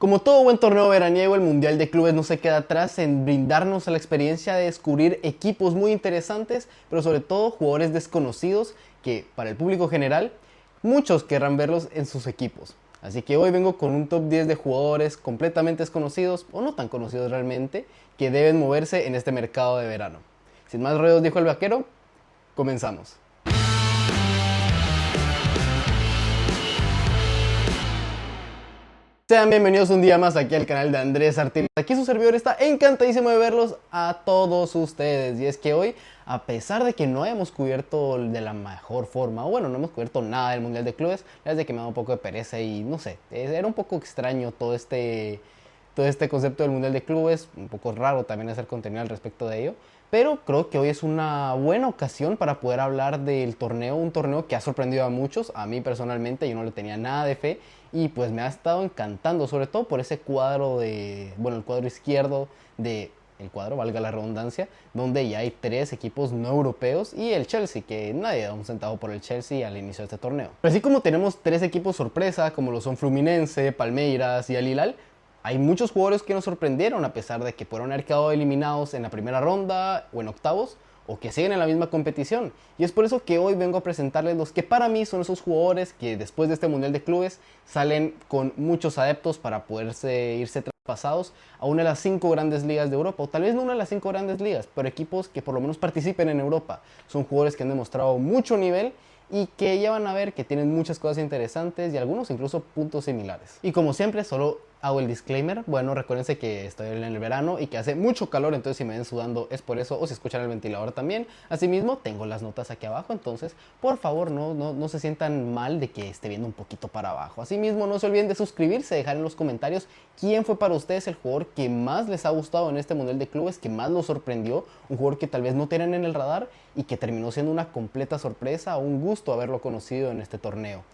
Como todo buen torneo veraniego, el Mundial de Clubes no se queda atrás en brindarnos la experiencia de descubrir equipos muy interesantes, pero sobre todo jugadores desconocidos que, para el público general, muchos querrán verlos en sus equipos. Así que hoy vengo con un top 10 de jugadores completamente desconocidos, o no tan conocidos realmente, que deben moverse en este mercado de verano. Sin más ruidos, dijo el vaquero, comenzamos. Sean bienvenidos un día más aquí al canal de Andrés Artiles. Aquí su servidor está encantadísimo de verlos a todos ustedes. Y es que hoy, a pesar de que no hayamos cubierto de la mejor forma, o bueno, no hemos cubierto nada del Mundial de Clubes, la verdad es de que me da un poco de pereza y no sé, era un poco extraño todo este concepto del Mundial de Clubes, un poco raro también hacer contenido al respecto de ello. Pero creo que hoy es una buena ocasión para poder hablar del torneo, un torneo que ha sorprendido a muchos, a mí personalmente, yo no le tenía nada de fe y pues me ha estado encantando, sobre todo por ese cuadro de, bueno, el cuadro izquierdo de el cuadro, valga la redundancia, donde ya hay 3 equipos no europeos y el Chelsea, que nadie da un centavo por el Chelsea al inicio de este torneo. Pero así como tenemos 3 equipos sorpresa, como lo son Fluminense, Palmeiras y Al Hilal, hay muchos jugadores que nos sorprendieron a pesar de que fueron haber quedado eliminados en la primera ronda o en octavos o que siguen en la misma competición. Y es por eso que hoy vengo a presentarles los que para mí son esos jugadores que después de este Mundial de Clubes salen con muchos adeptos para poderse irse traspasados a una de las 5 grandes ligas de Europa, o tal vez no una de las 5 grandes ligas, pero equipos que por lo menos participen en Europa. Son jugadores que han demostrado mucho nivel y que ya van a ver que tienen muchas cosas interesantes y algunos incluso puntos similares. Y como siempre, solo hago el disclaimer. Bueno, recuérdense que estoy en el verano y que hace mucho calor, entonces si me ven sudando es por eso, o si escuchan el ventilador también. Asimismo, tengo las notas aquí abajo, entonces por favor no se sientan mal de que esté viendo un poquito para abajo. Asimismo, no se olviden de suscribirse, dejar en los comentarios quién fue para ustedes el jugador que más les ha gustado en este Mundial de Clubes, que más los sorprendió, un jugador que tal vez no tenían en el radar y que terminó siendo una completa sorpresa, un gusto haberlo conocido en este torneo.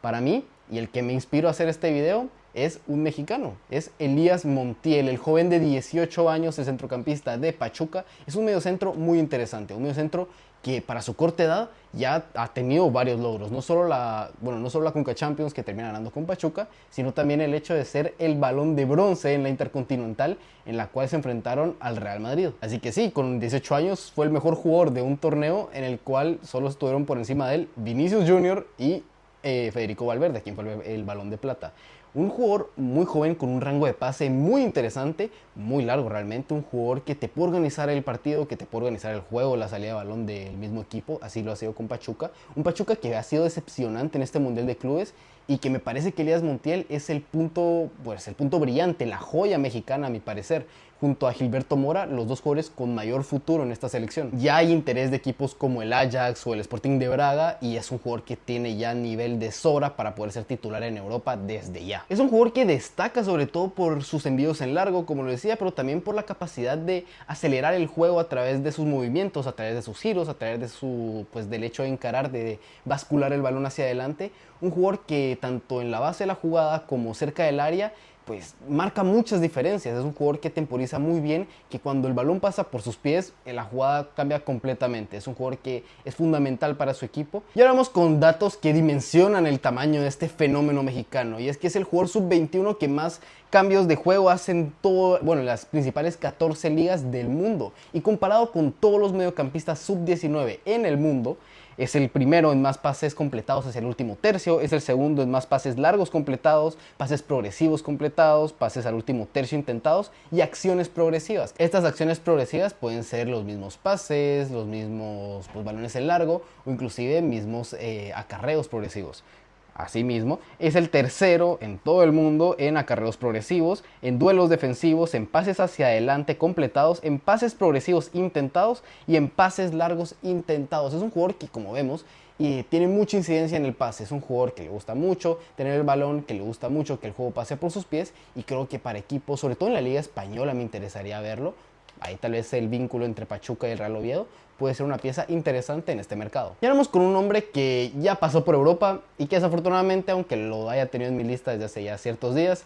Para mí, y el que me inspiró a hacer este video, es un mexicano, es Elías Montiel, el joven de 18 años, el centrocampista de Pachuca. Es un mediocentro muy interesante, un mediocentro que para su corta edad ya ha tenido varios logros, no solo la Conca Champions que termina ganando con Pachuca, sino también el hecho de ser el balón de bronce en la Intercontinental en la cual se enfrentaron al Real Madrid. Así que sí, con 18 años fue el mejor jugador de un torneo en el cual solo estuvieron por encima de él Vinicius Junior y Federico Valverde, quien fue el balón de plata. Un jugador muy joven con un rango de pase muy interesante, muy largo realmente, un jugador que te puede organizar el partido, que te puede organizar el juego, la salida de balón del mismo equipo, así lo ha sido con Pachuca. Un Pachuca que ha sido decepcionante en este Mundial de Clubes y que me parece que Elías Montiel es el punto brillante, la joya mexicana a mi parecer. Junto a Gilberto Mora, los dos jugadores con mayor futuro en esta selección. Ya hay interés de equipos como el Ajax o el Sporting de Braga y es un jugador que tiene ya nivel de sobra para poder ser titular en Europa desde ya. Es un jugador que destaca sobre todo por sus envíos en largo, como lo decía, pero también por la capacidad de acelerar el juego a través de sus movimientos, a través de sus giros, a través de del hecho de encarar, de bascular el balón hacia adelante. Un jugador que tanto en la base de la jugada como cerca del área pues marca muchas diferencias. Es un jugador que temporiza muy bien, que cuando el balón pasa por sus pies, la jugada cambia completamente. Es un jugador que es fundamental para su equipo. Y ahora vamos con datos que dimensionan el tamaño de este fenómeno mexicano. Y es que es el jugador sub-21 que más cambios de juego hacen en las principales 14 ligas del mundo. Y comparado con todos los mediocampistas sub-19 en el mundo, es el primero en más pases completados hacia el último tercio, es el segundo en más pases largos completados, pases progresivos completados, pases al último tercio intentados y acciones progresivas. Estas acciones progresivas pueden ser los mismos pases, los mismos balones en largo o inclusive mismos acarreos progresivos. Asimismo, es el tercero en todo el mundo en acarreos progresivos, en duelos defensivos, en pases hacia adelante completados, en pases progresivos intentados y en pases largos intentados. Es un jugador que, como vemos, tiene mucha incidencia en el pase. Es un jugador que le gusta mucho tener el balón, que le gusta mucho que el juego pase por sus pies y creo que para equipos, sobre todo en la Liga Española, me interesaría verlo. Ahí tal vez el vínculo entre Pachuca y el Real Oviedo puede ser una pieza interesante en este mercado. Y ahora vamos con un hombre que ya pasó por Europa y que desafortunadamente, aunque lo haya tenido en mi lista desde hace ya ciertos días,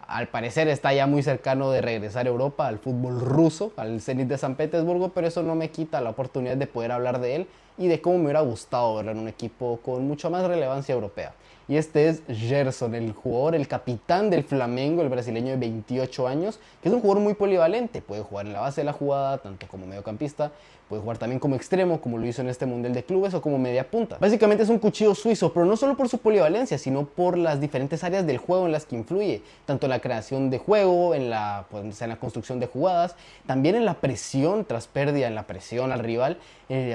al parecer está ya muy cercano de regresar a Europa, al fútbol ruso, al Zenit de San Petersburgo, pero eso no me quita la oportunidad de poder hablar de él y de cómo me hubiera gustado verlo en un equipo con mucha más relevancia europea. y este es Gerson, el jugador, el capitán del Flamengo, el brasileño de 28 años, que es un jugador muy polivalente, puede jugar en la base de la jugada, tanto como mediocampista, puede jugar también como extremo, como lo hizo en este Mundial de Clubes, o como media punta. Básicamente es un cuchillo suizo, pero no solo por su polivalencia, sino por las diferentes áreas del juego en las que influye, tanto en la creación de juego, en la construcción de jugadas, también en la presión tras pérdida, en la presión al rival,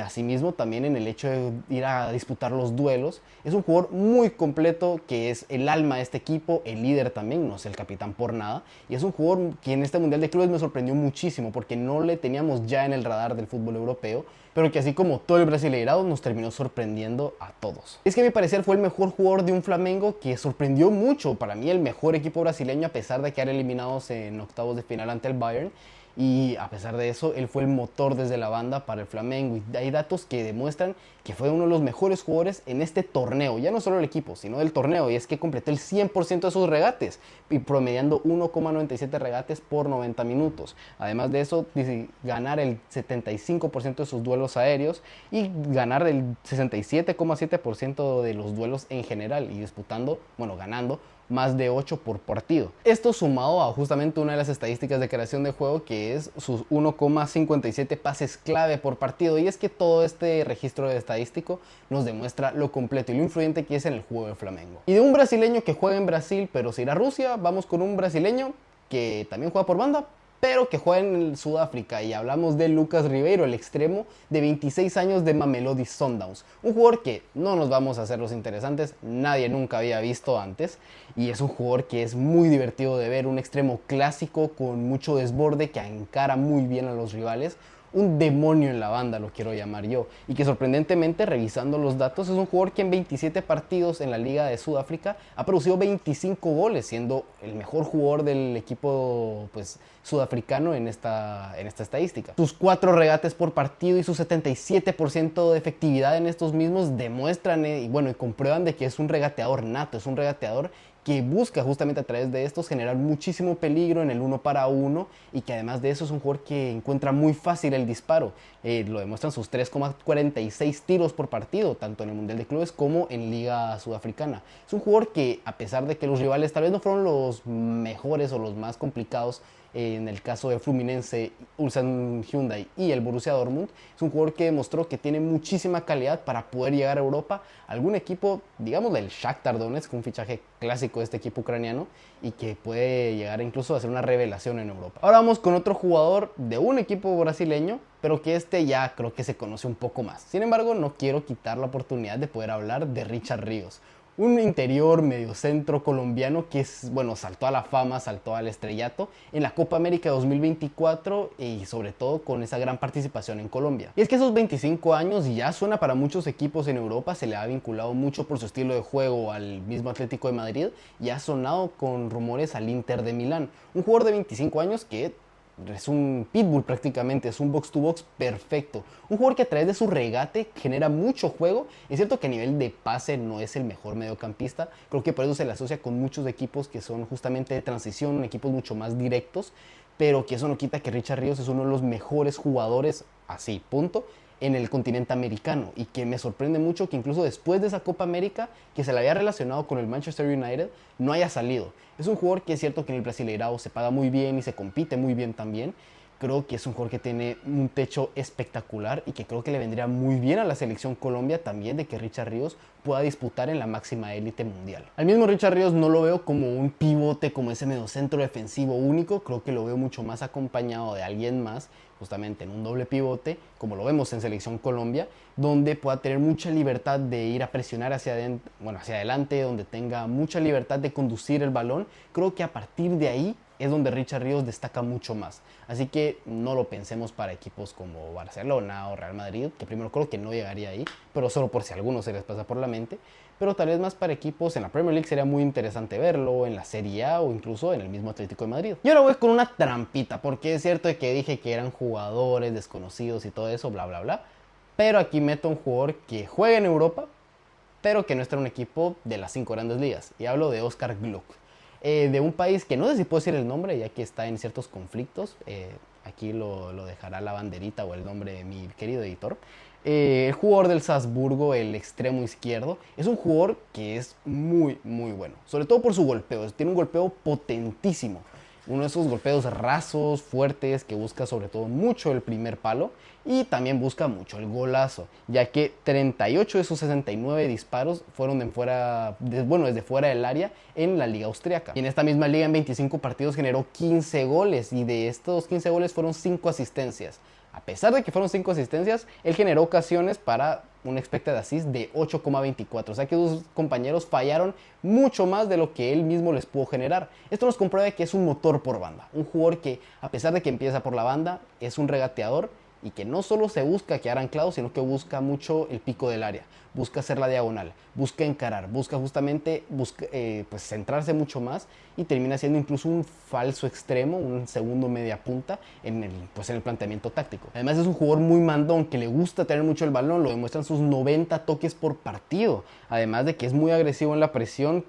asimismo también en el hecho de ir a disputar los duelos. Es un jugador muy completo, que es el alma de este equipo, el líder también, no es el capitán por nada, y es un jugador que en este Mundial de Clubes me sorprendió muchísimo, porque no le teníamos ya en el radar del fútbol europeo, pero que así como todo el Brasileirao nos terminó sorprendiendo a todos. Es que a mi parecer fue el mejor jugador de un Flamengo que sorprendió mucho, para mí el mejor equipo brasileño a pesar de quedar eliminados en octavos de final ante el Bayern. Y a pesar de eso, él fue el motor desde la banda para el Flamengo. Y hay datos que demuestran que fue uno de los mejores jugadores en este torneo. Ya no solo el equipo, sino del torneo. Y es que completó el 100% de sus regates, y promediando 1,97 regates por 90 minutos. Además de eso, ganar el 75% de sus duelos aéreos y ganar el 67,7% de los duelos en general. Y ganando más de 8 por partido. Esto sumado a justamente una de las estadísticas de creación de juego, que es sus 1,57 pases clave por partido. Y es que todo este registro estadístico nos demuestra lo completo y lo influyente que es en el juego de Flamengo. Y de un brasileño que juega en Brasil pero se irá a Rusia, vamos con un brasileño que también juega por banda, pero que juega en Sudáfrica, y hablamos de Lucas Ribeiro, el extremo de 26 años de Mamelodi Sundowns. Un jugador que no nos vamos a hacer los interesantes, nadie nunca había visto antes, y es un jugador que es muy divertido de ver, un extremo clásico con mucho desborde que encara muy bien a los rivales. Un demonio en la banda, lo quiero llamar yo, y que sorprendentemente, revisando los datos, es un jugador que en 27 partidos en la Liga de Sudáfrica ha producido 25 goles, siendo el mejor jugador del equipo sudafricano en esta estadística. Sus 4 regates por partido y su 77% de efectividad en estos mismos demuestran y comprueban de que es un regateador nato, es un regateador que busca justamente a través de estos generar muchísimo peligro en el 1 para 1, y que además de eso es un jugador que encuentra muy fácil el disparo. Lo demuestran sus 3,46 tiros por partido, tanto en el Mundial de Clubes como en Liga Sudafricana. Es un jugador que, a pesar de que los rivales tal vez no fueron los mejores o los más complicados, en el caso de Fluminense, Ulsan Hyundai y el Borussia Dortmund, es un jugador que demostró que tiene muchísima calidad para poder llegar a Europa, algún equipo, digamos del Shakhtar Donetsk, un fichaje clásico de este equipo ucraniano, y que puede llegar incluso a ser una revelación en Europa. Ahora vamos con otro jugador de un equipo brasileño, pero que ya creo que se conoce un poco más. Sin embargo, no quiero quitar la oportunidad de poder hablar de Richard Ríos, un interior mediocentro colombiano que saltó a la fama, saltó al estrellato en la Copa América 2024, y sobre todo con esa gran participación en Colombia. Y es que esos 25 años ya suena para muchos equipos en Europa, se le ha vinculado mucho por su estilo de juego al mismo Atlético de Madrid, y ha sonado con rumores al Inter de Milán. Un jugador de 25 años que es un pitbull prácticamente, es un box to box perfecto. Un jugador que a través de su regate genera mucho juego. Es cierto que a nivel de pase no es el mejor mediocampista, creo que por eso se le asocia con muchos equipos que son justamente de transición, equipos mucho más directos, pero que eso no quita que Richard Ríos es uno de los mejores jugadores, así, punto, en el continente americano, y que me sorprende mucho que incluso después de esa Copa América, que se le había relacionado con el Manchester United, no haya salido. Es un jugador que es cierto que en el Brasileirao se paga muy bien y se compite muy bien también. Creo que es un jugador que tiene un techo espectacular, y que creo que le vendría muy bien a la selección Colombia también, de que Richard Ríos pueda disputar en la máxima élite mundial. Al mismo Richard Ríos no lo veo como un pivote, como ese mediocentro defensivo único, creo que lo veo mucho más acompañado de alguien más, justamente en un doble pivote, como lo vemos en Selección Colombia, donde pueda tener mucha libertad de ir a presionar hacia adelante, donde tenga mucha libertad de conducir el balón. Creo que a partir de ahí es donde Richard Ríos destaca mucho más. Así que no lo pensemos para equipos como Barcelona o Real Madrid, que primero creo que no llegaría ahí, pero solo por si a alguno se les pasa por la mente. Pero tal vez más para equipos en la Premier League sería muy interesante verlo, en la Serie A o incluso en el mismo Atlético de Madrid. Y ahora voy con una trampita, porque es cierto que dije que eran jugadores desconocidos y todo eso, bla bla bla, pero aquí meto un jugador que juega en Europa, pero que no está en un equipo de las 5 grandes ligas, y hablo de Oscar Gluck, de un país que no sé si puedo decir el nombre, ya que está en ciertos conflictos. Aquí lo dejará la banderita o el nombre de mi querido editor. El jugador del Salzburgo, el extremo izquierdo, es un jugador que es muy bueno, sobre todo por su golpeo. Tiene un golpeo potentísimo, uno de esos golpeos rasos, fuertes, que busca sobre todo mucho el primer palo y también busca mucho el golazo, ya que 38 de sus 69 disparos fueron desde fuera del área en la liga austriaca. Y en esta misma liga en 25 partidos generó 15 goles y de estos 15 goles fueron 5 asistencias. A pesar de que fueron 5 asistencias, él generó ocasiones para un expected assist de 8,24. O sea que sus compañeros fallaron mucho más de lo que él mismo les pudo generar. Esto nos comprueba que es un motor por banda. Un jugador que, a pesar de que empieza por la banda, es un regateador y que no solo se busca quedar anclado, sino que busca mucho el pico del área. Busca hacer la diagonal, busca encarar, busca justamente pues centrarse mucho más y termina siendo incluso un falso extremo, un segundo media punta en el planteamiento táctico. Además es un jugador muy mandón, que le gusta tener mucho el balón, lo demuestran sus 90 toques por partido. Además de que es muy agresivo en la presión,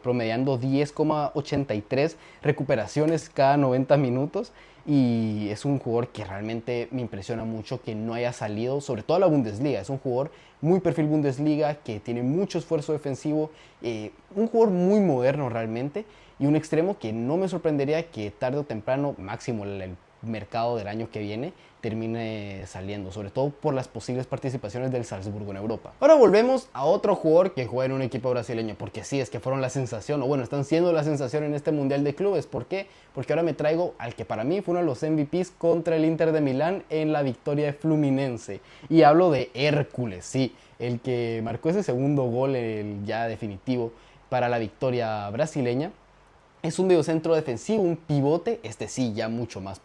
promediando 10,83 recuperaciones cada 90 minutos. Y es un jugador que realmente me impresiona mucho que no haya salido, sobre todo a la Bundesliga. Es un jugador muy perfil Bundesliga, que tiene mucho esfuerzo defensivo, un jugador muy moderno realmente, y un extremo que no me sorprendería que tarde o temprano, máximo el mercado del año que viene, termine saliendo, sobre todo por las posibles participaciones del Salzburgo en Europa. Ahora volvemos a otro jugador que juega en un equipo brasileño, porque sí, es que fueron la sensación, o bueno, están siendo la sensación en este Mundial de Clubes. ¿Por qué? Porque ahora me traigo al que para mí fue uno de los MVPs contra el Inter de Milán en la victoria de Fluminense. Y hablo de Hércules, sí, el que marcó ese segundo gol, el ya definitivo, para la victoria brasileña. Es un mediocentro defensivo, un pivote, este sí ya mucho más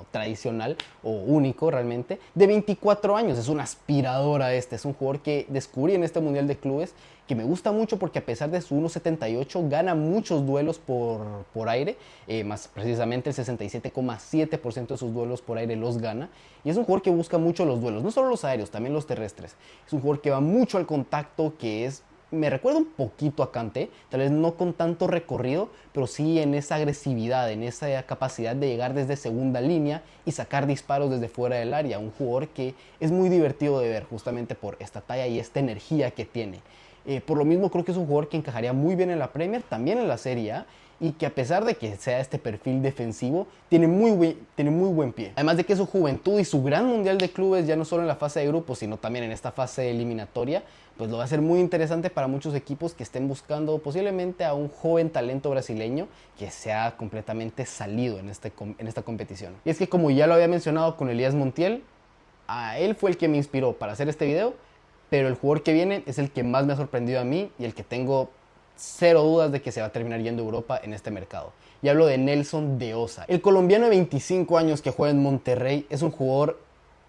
tradicional o único realmente, de 24 años, es una aspiradora es un jugador que descubrí en este Mundial de Clubes, que me gusta mucho porque a pesar de su 1,78 gana muchos duelos por aire, más precisamente el 67,7% de sus duelos por aire los gana, y es un jugador que busca mucho los duelos, no solo los aéreos, también los terrestres. Es un jugador que va mucho al contacto, me recuerda un poquito a Kanté, tal vez no con tanto recorrido, pero sí en esa agresividad, en esa capacidad de llegar desde segunda línea y sacar disparos desde fuera del área. Un jugador que es muy divertido de ver justamente por esta talla y esta energía que tiene. Por lo mismo creo que es un jugador que encajaría muy bien en la Premier, también en la Serie A, y que a pesar de que sea este perfil defensivo, tiene muy buen pie. Además de que su juventud y su gran Mundial de Clubes, ya no solo en la fase de grupos, sino también en esta fase eliminatoria, pues lo va a ser muy interesante para muchos equipos que estén buscando posiblemente a un joven talento brasileño que sea completamente salido en esta competición. Y es que, como ya lo había mencionado con Elías Montiel, a él fue el que me inspiró para hacer este video, pero el jugador que viene es el que más me ha sorprendido a mí y el que tengo cero dudas de que se va a terminar yendo a Europa en este mercado. Y hablo de Nelson de Osa. El colombiano de 25 años que juega en Monterrey es un jugador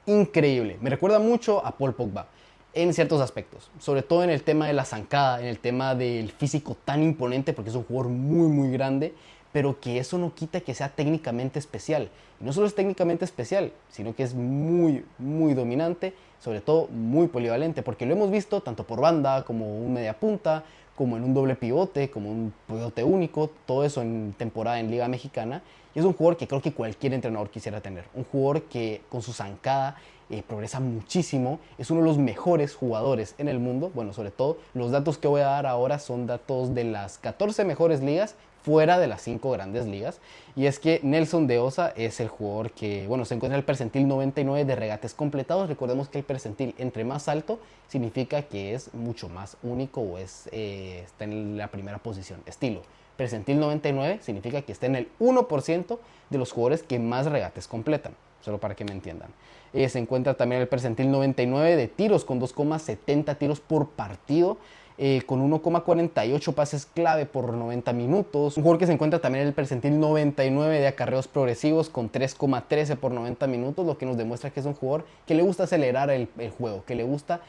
increíble. Me recuerda mucho a Paul Pogba en ciertos aspectos, sobre todo en el tema de la zancada, en el tema del físico tan imponente, porque es un jugador muy grande, pero que eso no quita que sea técnicamente especial. Y no solo es técnicamente especial, sino que es muy dominante, sobre todo muy polivalente, porque lo hemos visto tanto por banda como un media punta, como en un doble pivote, como un pivote único, todo eso en temporada en Liga Mexicana. Y es un jugador que creo que cualquier entrenador quisiera tener. Un jugador que con su zancada progresa muchísimo, es uno de los mejores jugadores en el mundo. Bueno, sobre todo los datos que voy a dar ahora son datos de las 14 mejores ligas fuera de las 5 grandes ligas. Y es que Nelson de Osa es el jugador que, bueno, se encuentra en el percentil 99 de regates completados. Recordemos que el percentil entre más alto significa que es mucho más único o está en la primera posición. Estilo percentil 99 significa que está en el 1% de los jugadores que más regates completan, solo para que me entiendan. Se encuentra también el percentil 99 de tiros, con 2,70 tiros por partido, con 1,48 pases clave por 90 minutos. Un jugador que se encuentra también en el percentil 99 de acarreos progresivos, con 3,13 por 90 minutos, lo que nos demuestra que es un jugador que le gusta acelerar el juego, que le gusta,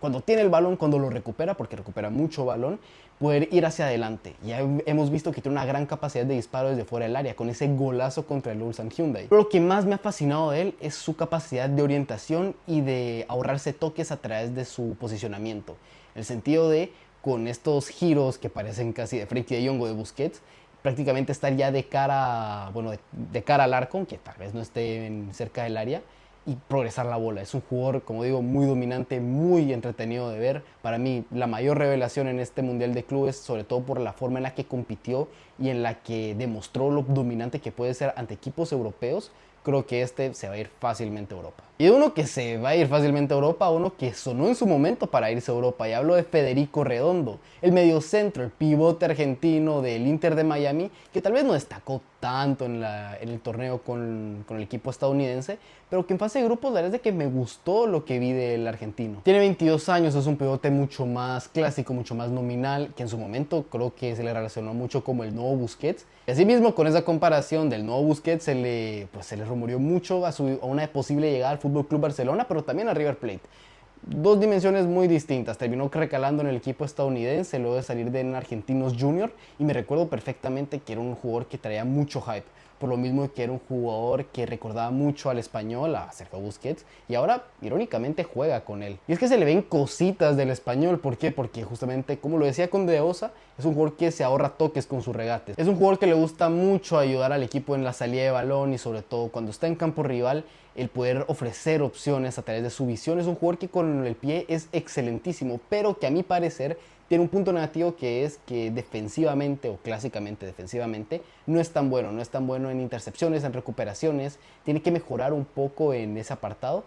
cuando tiene el balón, cuando lo recupera, porque recupera mucho balón, poder ir hacia adelante. Ya hemos visto que tiene una gran capacidad de disparo desde fuera del área, con ese golazo contra el Ulsan Hyundai. Pero lo que más me ha fascinado de él es su capacidad de orientación y de ahorrarse toques a través de su posicionamiento. En el sentido de, con estos giros que parecen casi de Frenkie de Jong o de Busquets, prácticamente estar ya de cara al arco, que tal vez no esté cerca del área, y progresar la bola. Es un jugador, como digo, muy dominante, muy entretenido de ver. Para mí, la mayor revelación en este Mundial de Clubes, sobre todo por la forma en la que compitió y en la que demostró lo dominante que puede ser ante equipos europeos. Creo que este se va a ir fácilmente a Europa. Y de uno que se va a ir fácilmente a Europa, uno que sonó en su momento para irse a Europa. Y hablo de Federico Redondo, el mediocentro, el pivote argentino del Inter de Miami, que tal vez no destacó tanto en el torneo con el equipo estadounidense, pero que en fase de grupos la verdad es de que me gustó lo que vi del argentino. Tiene 22 años, es un pivote mucho más clásico, mucho más nominal, que en su momento creo que se le relacionó mucho como el nuevo Busquets. Y asimismo, con esa comparación del nuevo Busquets, se le rumoreó mucho a una posible llegada al Fútbol Club Barcelona, pero también a River Plate. Dos dimensiones muy distintas. Terminó recalando en el equipo estadounidense luego de salir de Argentinos Junior, y me recuerdo perfectamente que era un jugador que traía mucho hype, por lo mismo que era un jugador que recordaba mucho al español, a Sergio Busquets, y ahora irónicamente juega con él. Y es que se le ven cositas del español. ¿Por qué? Porque justamente, como lo decía con De Osa, es un jugador que se ahorra toques con sus regates. Es un jugador que le gusta mucho ayudar al equipo en la salida de balón, y sobre todo cuando está en campo rival, el poder ofrecer opciones a través de su visión. Es un jugador que con el pie es excelentísimo, pero que a mi parecer tiene un punto negativo, que es que defensivamente, o clásicamente defensivamente, no es tan bueno. No es tan bueno en intercepciones, en recuperaciones. Tiene que mejorar un poco en ese apartado,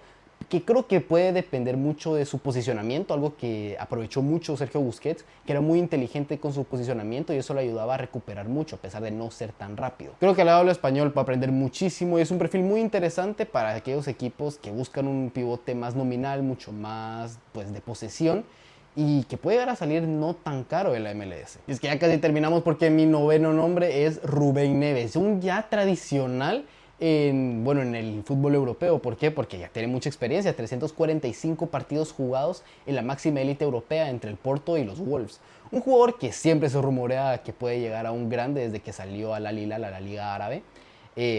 que creo que puede depender mucho de su posicionamiento, algo que aprovechó mucho Sergio Busquets, que era muy inteligente con su posicionamiento y eso le ayudaba a recuperar mucho a pesar de no ser tan rápido. Creo que al habla español para aprender muchísimo, y es un perfil muy interesante para aquellos equipos que buscan un pivote más nominal, mucho más de posesión, y que puede llegar a salir no tan caro en la MLS. Y es que ya casi terminamos, porque mi noveno nombre es Rubén Neves, un ya tradicional en el fútbol europeo. ¿Por qué? Porque ya tiene mucha experiencia, 345 partidos jugados en la máxima élite europea entre el Porto y los Wolves. Un jugador que siempre se rumorea que puede llegar a un grande desde que salió al Al Hilal, a la Liga Árabe.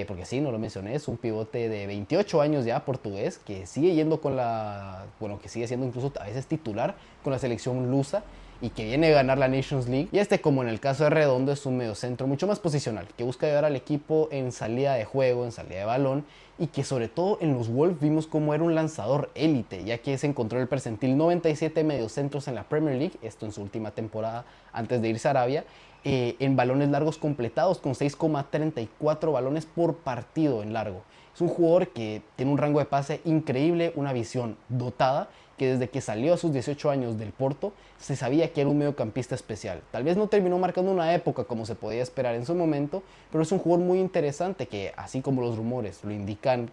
Porque sí, no lo mencioné, es un pivote de 28 años ya, portugués, que sigue yendo que sigue siendo incluso a veces titular con la selección lusa, y que viene a ganar la Nations League. Y como en el caso de Redondo, es un mediocentro mucho más posicional, que busca ayudar al equipo en salida de juego, en salida de balón, y que sobre todo en los Wolves vimos cómo era un lanzador élite, ya que se encontró el percentil 97 mediocentros en la Premier League, esto en su última temporada antes de irse a Arabia, en balones largos completados, con 6,34 balones por partido en largo. Es un jugador que tiene un rango de pase increíble, una visión dotada, que desde que salió a sus 18 años del Porto se sabía que era un mediocampista especial. Tal vez no terminó marcando una época como se podía esperar en su momento, pero es un jugador muy interesante que, así como los rumores lo indican,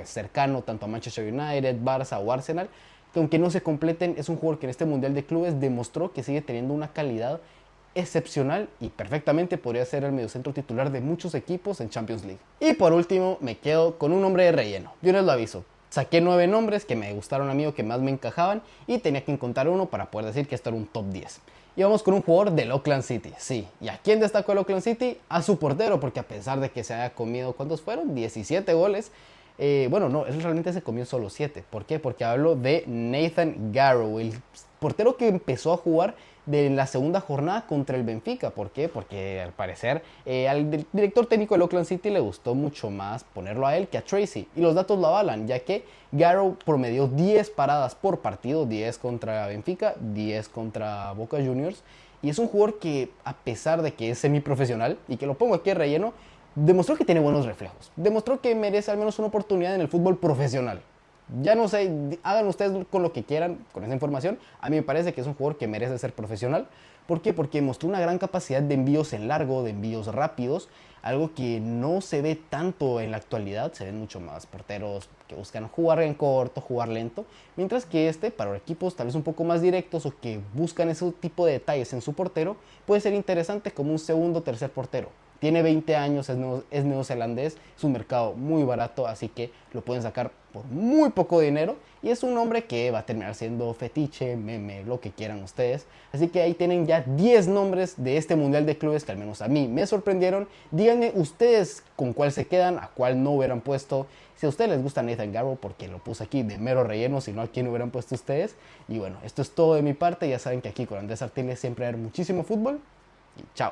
cercano tanto a Manchester United, Barça o Arsenal, que aunque no se completen, es un jugador que en este Mundial de Clubes demostró que sigue teniendo una calidad excepcional y perfectamente podría ser el mediocentro titular de muchos equipos en Champions League. Y por último me quedo con un nombre de relleno. Yo les lo aviso, saqué 9 nombres que me gustaron a mí o que más me encajaban, y tenía que encontrar uno para poder decir que esto era un top 10. Y vamos con un jugador del Auckland City. Sí, ¿y a quién destacó el Auckland City? A su portero, porque a pesar de que se haya comido, ¿cuántos fueron? 17 goles. No, él realmente se comió solo 7. ¿Por qué? Porque hablo de Nathan Garrow, el portero que empezó a jugar de la segunda jornada contra el Benfica. ¿Por qué? Porque al parecer al director técnico del Auckland City le gustó mucho más ponerlo a él que a Tracy, y los datos lo avalan, ya que Garrow promedió 10 paradas por partido, 10 contra Benfica, 10 contra Boca Juniors, y es un jugador que, a pesar de que es semiprofesional y que lo pongo aquí de relleno, demostró que tiene buenos reflejos, demostró que merece al menos una oportunidad en el fútbol profesional. Ya no sé, hagan ustedes con lo que quieran con esa información. A mí me parece que es un jugador que merece ser profesional. ¿Por qué? Porque mostró una gran capacidad de envíos en largo, de envíos rápidos, algo que no se ve tanto en la actualidad. Se ven mucho más porteros que buscan jugar en corto, jugar lento, mientras que para equipos tal vez un poco más directos o que buscan ese tipo de detalles en su portero, puede ser interesante como un segundo o tercer portero. Tiene 20 años, es neozelandés, es un mercado muy barato, así que lo pueden sacar por muy poco dinero, y es un nombre que va a terminar siendo fetiche, meme, lo que quieran ustedes. Así que ahí tienen ya 10 nombres de este Mundial de Clubes que al menos a mí me sorprendieron. Díganme ustedes con cuál se quedan, a cuál no hubieran puesto. Si a ustedes les gusta Nathan Garrow, porque lo puse aquí de mero relleno, si no, a quién hubieran puesto ustedes. Y bueno, esto es todo de mi parte. Ya saben que aquí con Andrés Artiles siempre hay muchísimo fútbol. Y chao.